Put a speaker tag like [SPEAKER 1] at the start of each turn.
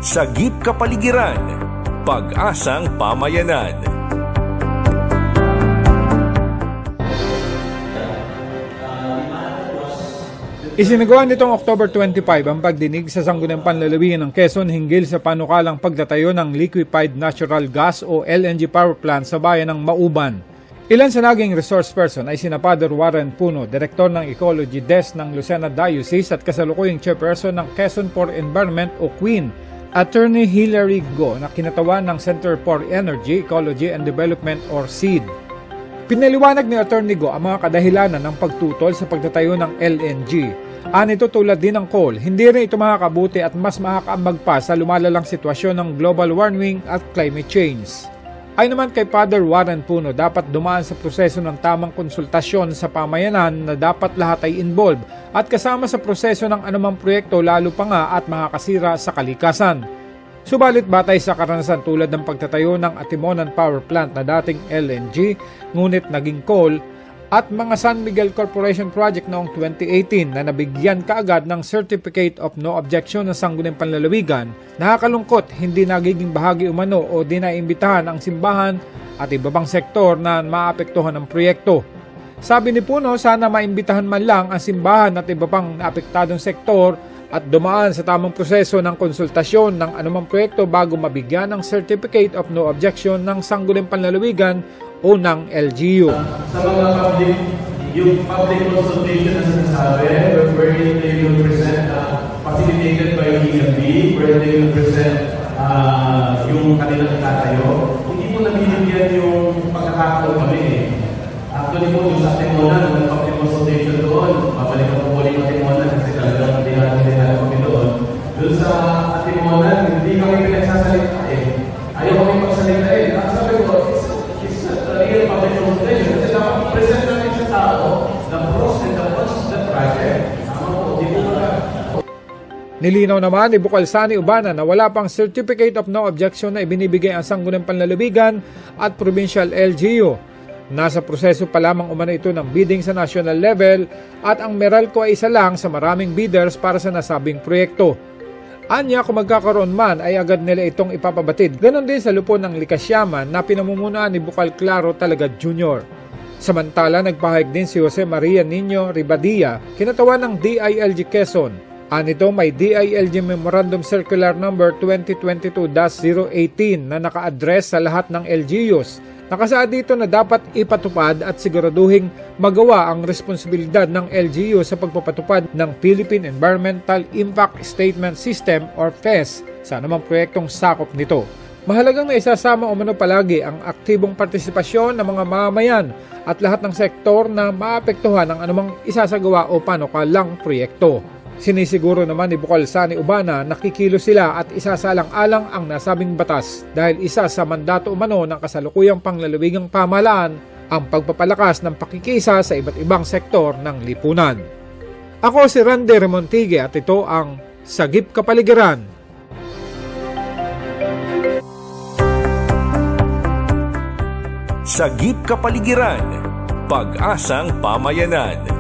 [SPEAKER 1] Sagip Kapaligiran, Pag-asang Pamayanan. Isinagawa nitong October 25 ang pagdinig sa Sangguniang Panlalawigan ng Quezon hinggil sa panukalang pagtatayo ng Liquefied Natural Gas o LNG power plant sa bayan ng Mauban. Ilan sa naging resource person ay sina Father Warren Puno, Direktor ng Ecology Desk ng Lucena Diocese at kasalukuyang Chairperson ng Quezon for Environment o QUEEN, Attorney Hilary Go na kinatawan ng Center for Energy, Ecology and Development or CED. Pinaliwanag ni Attorney Go ang mga kadahilanan ng pagtutol sa pagtatayo ng LNG. Anito tulad din ng coal, hindi rin ito makakabuti at mas makakaambag pa sa lumalalang sitwasyon ng global warming at climate change. Ay naman kay Father Warren Puno, dapat dumaan sa proseso ng tamang konsultasyon sa pamayanan na dapat lahat ay involved at kasama sa proseso ng anumang proyekto lalo pa nga at makakasira sa kalikasan. Subalit batay sa karanasan tulad ng pagtatayo ng Atimonan Power Plant na dating LNG ngunit naging coal at mga San Miguel Corporation Project noong 2018 na nabigyan kaagad ng Certificate of No Objection ng Sangguniang Panlalawigan, nakakalungkot hindi nagiging bahagi umano o di naimbitahan ang simbahan at iba pang sektor na maapektuhan ng proyekto. Sabi ni Puno, sana maimbitahan man lang ang simbahan at iba pang naapektadong sektor at dumaan sa tamang proseso ng konsultasyon ng anumang proyekto bago mabigyan ng Certificate of No Objection ng Sangguniang Panlalawigan o ng LGU.
[SPEAKER 2] Sa mga public, yung public consultation na sinasabi, where they will present facilitated by EMB, where they will present yung kanilang tatayo, hindi mo nabibigyan yung pagkakataon kami eh. Actually po, yung sa Atimonan, yung public consultation doon, babalik ako po yung Atimonan kasi talagang hindi kami doon. Doon sa Atimonan, hindi kami pinagsasalita eh. Ayaw kami magsalita eh. Ang sabi ko, it's not a real public consultation kasi dapat i-present natin sa tao the pros and the cons of the project.
[SPEAKER 1] Nilinaw naman ni Bukal Sani Ubana na wala pang Certificate of No Objection na ibinibigay ang Sangguniang Panlalawigan at Provincial LGU. Nasa proseso pa lamang umano ito ng bidding sa national level at ang Meralco ay isa lang sa maraming bidders para sa nasabing proyekto. Anya kung magkakaroon man ay agad nila itong ipapabatid. Ganon din sa lupon ng Likasyaman na pinamumunuan ni Bukal Claro Talaga Jr. Samantala nagpahayag din si Jose Maria Nino Ribadia, kinatawan ng DILG Quezon. Anito may DILG Memorandum Circular Number 2022-018 na naka-address sa lahat ng LGUs. Nakasaad dito na dapat ipatupad at siguraduhing magawa ang responsibilidad ng LGU sa pagpapatupad ng Philippine Environmental Impact Statement System or PES sa anumang proyektong sakop nito. Mahalagang na isasama umano palagi ang aktibong partisipasyon ng mga mamamayan at lahat ng sektor na maapektuhan ng anumang isasagawa o panukalang proyekto. Sinisiguro naman ni Bukal Sani Ubana na kikilo sila at isasalang-alang ang nasabing batas dahil isa sa mandato umano ng kasalukuyang panglalawigang pamahalaan ang pagpapalakas ng pakikisa sa iba't ibang sektor ng lipunan. Ako si Randy Remontigue at ito ang Sagip Kapaligiran. Sagip Kapaligiran, Pag-asang Pamayanan.